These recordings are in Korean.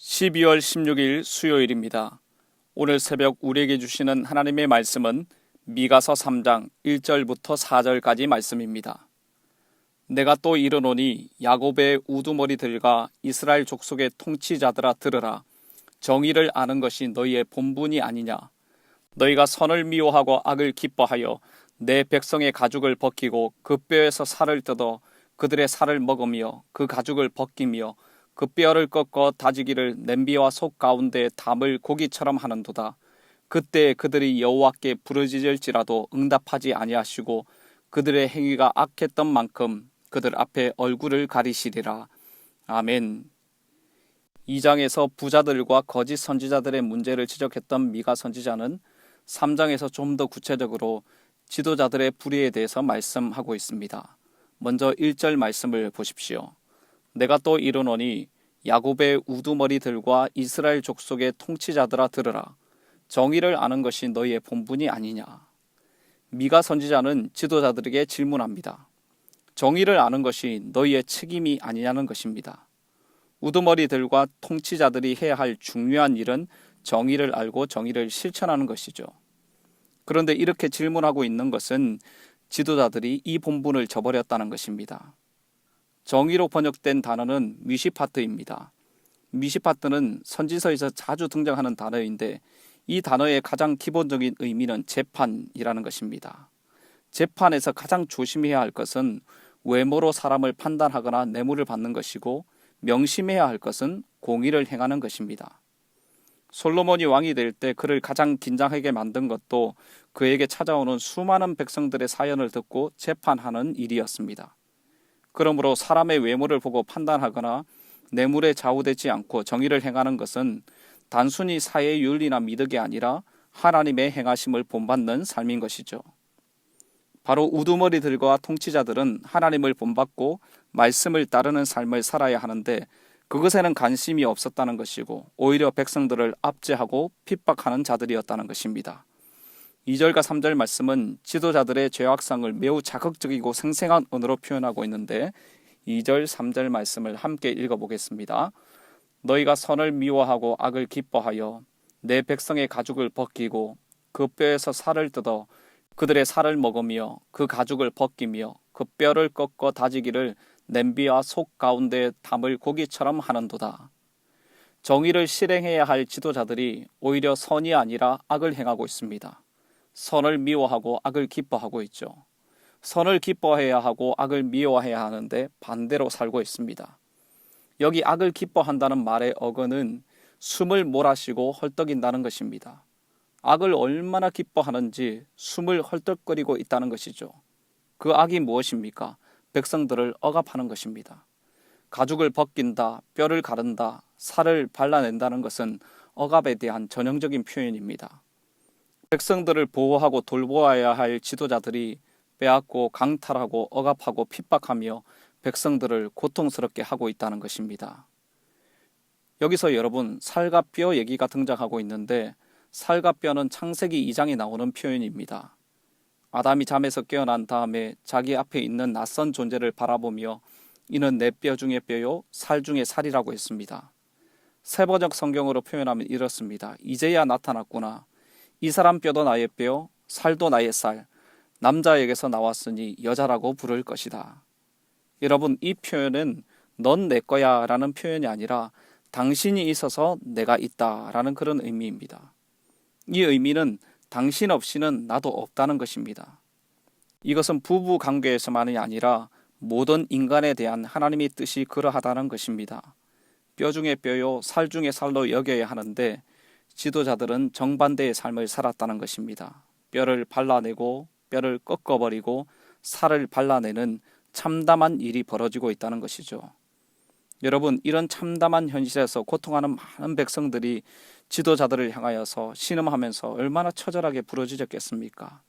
12월 16일 수요일입니다. 오늘 새벽 우리에게 주시는 하나님의 말씀은 미가서 3장 1절부터 4절까지 말씀입니다. 내가 또 이르노니 야곱의 우두머리들과 이스라엘 족속의 통치자들아 들으라. 정의를 아는 것이 너희의 본분이 아니냐. 너희가 선을 미워하고 악을 기뻐하여 내 백성의 가죽을 벗기고 그 뼈에서 살을 뜯어 그들의 살을 먹으며 그 가죽을 벗기며 그 뼈를 꺾어 다지기를 냄비와 속 가운데 담을 고기처럼 하는도다. 그때 그들이 여호와께 부르짖을지라도 응답하지 아니하시고 그들의 행위가 악했던 만큼 그들 앞에 얼굴을 가리시리라. 아멘. 2장에서 부자들과 거짓 선지자들의 문제를 지적했던 미가 선지자는 3장에서 좀 더 구체적으로 지도자들의 불의에 대해서 말씀하고 있습니다. 먼저 1절 말씀을 보십시오. 내가 또 이르노니 야곱의 우두머리들과 이스라엘 족속의 통치자들아 들으라. 정의를 아는 것이 너희의 본분이 아니냐. 미가 선지자는 지도자들에게 질문합니다. 정의를 아는 것이 너희의 책임이 아니냐는 것입니다. 우두머리들과 통치자들이 해야 할 중요한 일은 정의를 알고 정의를 실천하는 것이죠. 그런데 이렇게 질문하고 있는 것은 지도자들이 이 본분을 저버렸다는 것입니다. 정의로 번역된 단어는 미시파트입니다. 미시파트는 선지서에서 자주 등장하는 단어인데 이 단어의 가장 기본적인 의미는 재판이라는 것입니다. 재판에서 가장 조심해야 할 것은 외모로 사람을 판단하거나 뇌물을 받는 것이고 명심해야 할 것은 공의를 행하는 것입니다. 솔로몬이 왕이 될 때 그를 가장 긴장하게 만든 것도 그에게 찾아오는 수많은 백성들의 사연을 듣고 재판하는 일이었습니다. 그러므로 사람의 외모를 보고 판단하거나 뇌물에 좌우되지 않고 정의를 행하는 것은 단순히 사회의 윤리나 미덕이 아니라 하나님의 행하심을 본받는 삶인 것이죠. 바로 우두머리들과 통치자들은 하나님을 본받고 말씀을 따르는 삶을 살아야 하는데 그것에는 관심이 없었다는 것이고 오히려 백성들을 압제하고 핍박하는 자들이었다는 것입니다. 2절과 3절 말씀은 지도자들의 죄악성을 매우 자극적이고 생생한 언어로 표현하고 있는데 2절, 3절 말씀을 함께 읽어보겠습니다. 너희가 선을 미워하고 악을 기뻐하여 내 백성의 가죽을 벗기고 그 뼈에서 살을 뜯어 그들의 살을 먹으며 그 가죽을 벗기며 그 뼈를 꺾어 다지기를 냄비와 속 가운데 담을 고기처럼 하는도다. 정의를 실행해야 할 지도자들이 오히려 선이 아니라 악을 행하고 있습니다. 선을 미워하고 악을 기뻐하고 있죠. 선을 기뻐해야 하고 악을 미워해야 하는데 반대로 살고 있습니다. 여기 악을 기뻐한다는 말의 어근은 숨을 몰아쉬고 헐떡인다는 것입니다. 악을 얼마나 기뻐하는지 숨을 헐떡거리고 있다는 것이죠. 그 악이 무엇입니까? 백성들을 억압하는 것입니다. 가죽을 벗긴다, 뼈를 가른다, 살을 발라낸다는 것은 억압에 대한 전형적인 표현입니다. 백성들을 보호하고 돌보아야 할 지도자들이 빼앗고 강탈하고 억압하고 핍박하며 백성들을 고통스럽게 하고 있다는 것입니다. 여기서 여러분 살과 뼈 얘기가 등장하고 있는데 살과 뼈는 창세기 2장에 나오는 표현입니다. 아담이 잠에서 깨어난 다음에 자기 앞에 있는 낯선 존재를 바라보며 이는 내 뼈 중에 뼈요 살 중에 살이라고 했습니다. 세번역 성경으로 표현하면 이렇습니다. 이제야 나타났구나. 이 사람 뼈도 나의 뼈, 살도 나의 살, 남자에게서 나왔으니 여자라고 부를 것이다. 여러분, 이 표현은 넌 내 거야 라는 표현이 아니라 당신이 있어서 내가 있다 라는 그런 의미입니다. 이 의미는 당신 없이는 나도 없다는 것입니다. 이것은 부부 관계에서만이 아니라 모든 인간에 대한 하나님의 뜻이 그러하다는 것입니다. 뼈 중에 뼈요 살 중에 살로 여겨야 하는데 지도자들은 정반대의 삶을 살았다는 것입니다. 뼈를 발라내고 뼈를 꺾어버리고 살을 발라내는 참담한 일이 벌어지고 있다는 것이죠. 여러분, 이런 참담한 현실에서 고통하는 많은 백성들이 지도자들을 향하여서 신음하면서 얼마나 처절하게 부르짖었겠습니까?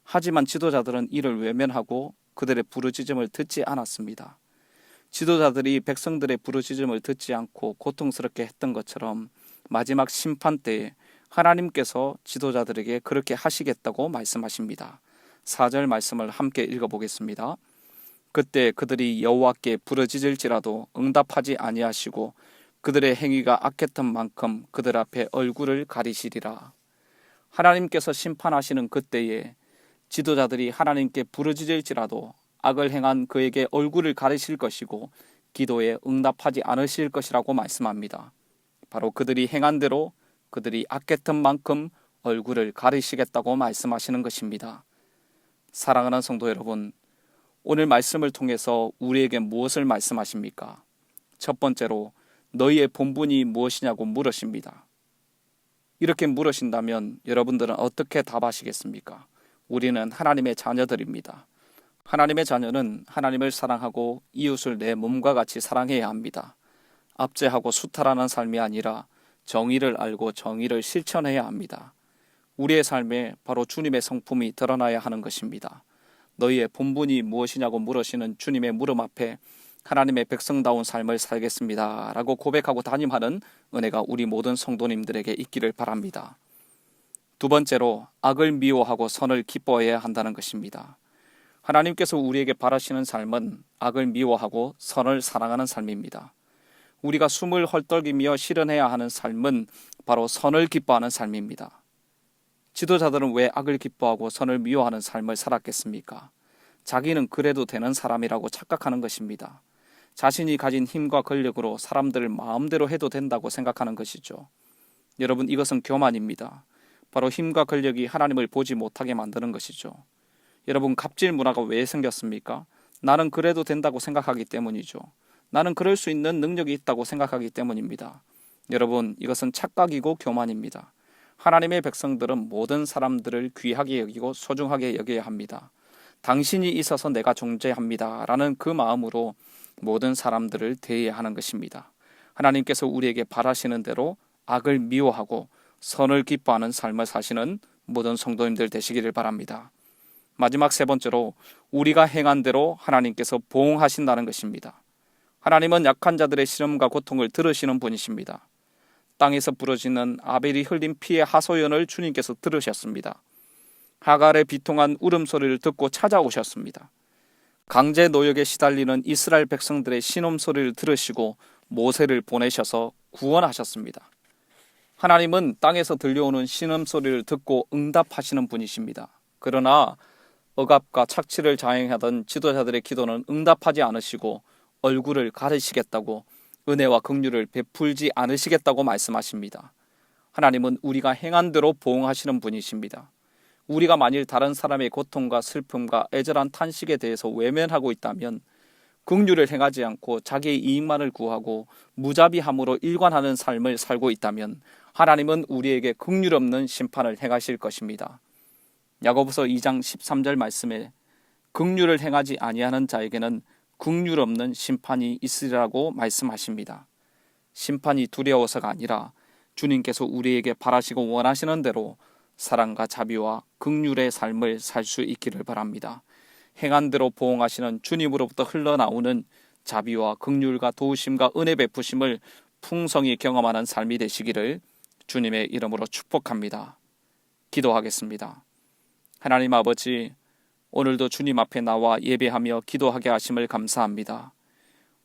하지만 지도자들은 이를 외면하고 그들의 부르짖음을 듣지 않았습니다. 지도자들이 백성들의 부르짖음을 듣지 않고 고통스럽게 했던 것처럼 마지막 심판 때에 하나님께서 지도자들에게 그렇게 하시겠다고 말씀하십니다. 4절 말씀을 함께 읽어보겠습니다. 그때 그들이 여호와께 부르짖을지라도 응답하지 아니하시고 그들의 행위가 악했던 만큼 그들 앞에 얼굴을 가리시리라. 하나님께서 심판하시는 그때에 지도자들이 하나님께 부르짖을지라도 악을 행한 그에게 얼굴을 가리실 것이고 기도에 응답하지 않으실 것이라고 말씀합니다. 바로 그들이 행한 대로 그들이 악했던 만큼 얼굴을 가리시겠다고 말씀하시는 것입니다. 사랑하는 성도 여러분, 오늘 말씀을 통해서 우리에게 무엇을 말씀하십니까? 첫 번째로 너희의 본분이 무엇이냐고 물으십니다. 이렇게 물으신다면 여러분들은 어떻게 답하시겠습니까? 우리는 하나님의 자녀들입니다. 하나님의 자녀는 하나님을 사랑하고 이웃을 내 몸과 같이 사랑해야 합니다. 압제하고 수탈하는 삶이 아니라 정의를 알고 정의를 실천해야 합니다. 우리의 삶에 바로 주님의 성품이 드러나야 하는 것입니다. 너희의 본분이 무엇이냐고 물으시는 주님의 물음 앞에 하나님의 백성다운 삶을 살겠습니다 라고 고백하고 담임하는 은혜가 우리 모든 성도님들에게 있기를 바랍니다. 두 번째로 악을 미워하고 선을 기뻐해야 한다는 것입니다. 하나님께서 우리에게 바라시는 삶은 악을 미워하고 선을 사랑하는 삶입니다. 우리가 숨을 헐떡이며 실현해야 하는 삶은 바로 선을 기뻐하는 삶입니다. 지도자들은 왜 악을 기뻐하고 선을 미워하는 삶을 살았겠습니까? 자기는 그래도 되는 사람이라고 착각하는 것입니다. 자신이 가진 힘과 권력으로 사람들을 마음대로 해도 된다고 생각하는 것이죠. 여러분, 이것은 교만입니다. 바로 힘과 권력이 하나님을 보지 못하게 만드는 것이죠. 여러분, 갑질 문화가 왜 생겼습니까? 나는 그래도 된다고 생각하기 때문이죠. 나는 그럴 수 있는 능력이 있다고 생각하기 때문입니다. 여러분, 이것은 착각이고 교만입니다. 하나님의 백성들은 모든 사람들을 귀하게 여기고 소중하게 여겨야 합니다. 당신이 있어서 내가 존재합니다 라는 그 마음으로 모든 사람들을 대해야 하는 것입니다. 하나님께서 우리에게 바라시는 대로 악을 미워하고 선을 기뻐하는 삶을 사시는 모든 성도님들 되시기를 바랍니다. 마지막 세 번째로 우리가 행한 대로 하나님께서 보응하신다는 것입니다. 하나님은 약한 자들의 시름과 고통을 들으시는 분이십니다. 땅에서 부러지는 아벨이 흘린 피의 하소연을 주님께서 들으셨습니다. 하갈의 비통한 울음소리를 듣고 찾아오셨습니다. 강제 노역에 시달리는 이스라엘 백성들의 신음소리를 들으시고 모세를 보내셔서 구원하셨습니다. 하나님은 땅에서 들려오는 신음소리를 듣고 응답하시는 분이십니다. 그러나 억압과 착취를 자행하던 지도자들의 기도는 응답하지 않으시고 얼굴을 가리시겠다고 은혜와 긍휼을 베풀지 않으시겠다고 말씀하십니다. 하나님은 우리가 행한 대로 보응하시는 분이십니다. 우리가 만일 다른 사람의 고통과 슬픔과 애절한 탄식에 대해서 외면하고 있다면, 긍휼을 행하지 않고 자기의 이익만을 구하고 무자비함으로 일관하는 삶을 살고 있다면 하나님은 우리에게 긍휼 없는 심판을 행하실 것입니다. 야고보서 2장 13절 말씀에 긍휼을 행하지 아니하는 자에게는 긍휼 없는 심판이 있으리라고 말씀하십니다. 심판이 두려워서가 아니라 주님께서 우리에게 바라시고 원하시는 대로 사랑과 자비와 긍휼의 삶을 살 수 있기를 바랍니다. 행한 대로 보응하시는 주님으로부터 흘러나오는 자비와 긍휼과 도우심과 은혜 베푸심을 풍성히 경험하는 삶이 되시기를 주님의 이름으로 축복합니다. 기도하겠습니다. 하나님 아버지, 오늘도 주님 앞에 나와 예배하며 기도하게 하심을 감사합니다.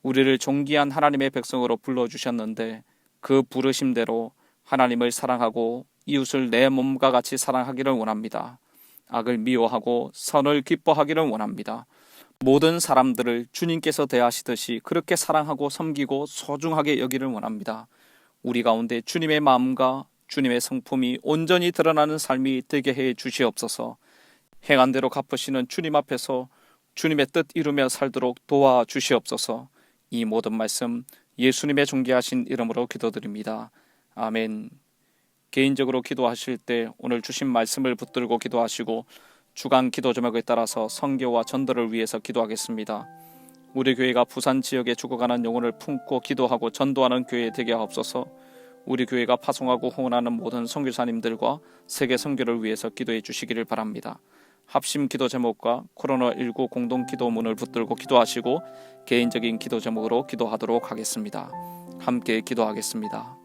우리를 존귀한 하나님의 백성으로 불러주셨는데 그 부르심대로 하나님을 사랑하고 이웃을 내 몸과 같이 사랑하기를 원합니다. 악을 미워하고 선을 기뻐하기를 원합니다. 모든 사람들을 주님께서 대하시듯이 그렇게 사랑하고 섬기고 소중하게 여기를 원합니다. 우리 가운데 주님의 마음과 주님의 성품이 온전히 드러나는 삶이 되게 해 주시옵소서. 행한 대로 갚으시는 주님 앞에서 주님의 뜻 이루며 살도록 도와주시옵소서. 이 모든 말씀 예수님의 존귀하신 이름으로 기도드립니다. 아멘. 개인적으로 기도하실 때 오늘 주신 말씀을 붙들고 기도하시고 주간 기도 제목에 따라서 선교와 전도를 위해서 기도하겠습니다. 우리 교회가 부산 지역에 죽어가는 영혼을 품고 기도하고 전도하는 교회 되게 하옵소서. 우리 교회가 파송하고 후원하는 모든 선교사님들과 세계 선교를 위해서 기도해 주시기를 바랍니다. 합심 기도 제목과 코로나19 공동 기도문을 붙들고 기도하시고 개인적인 기도 제목으로 기도하도록 하겠습니다. 함께 기도하겠습니다.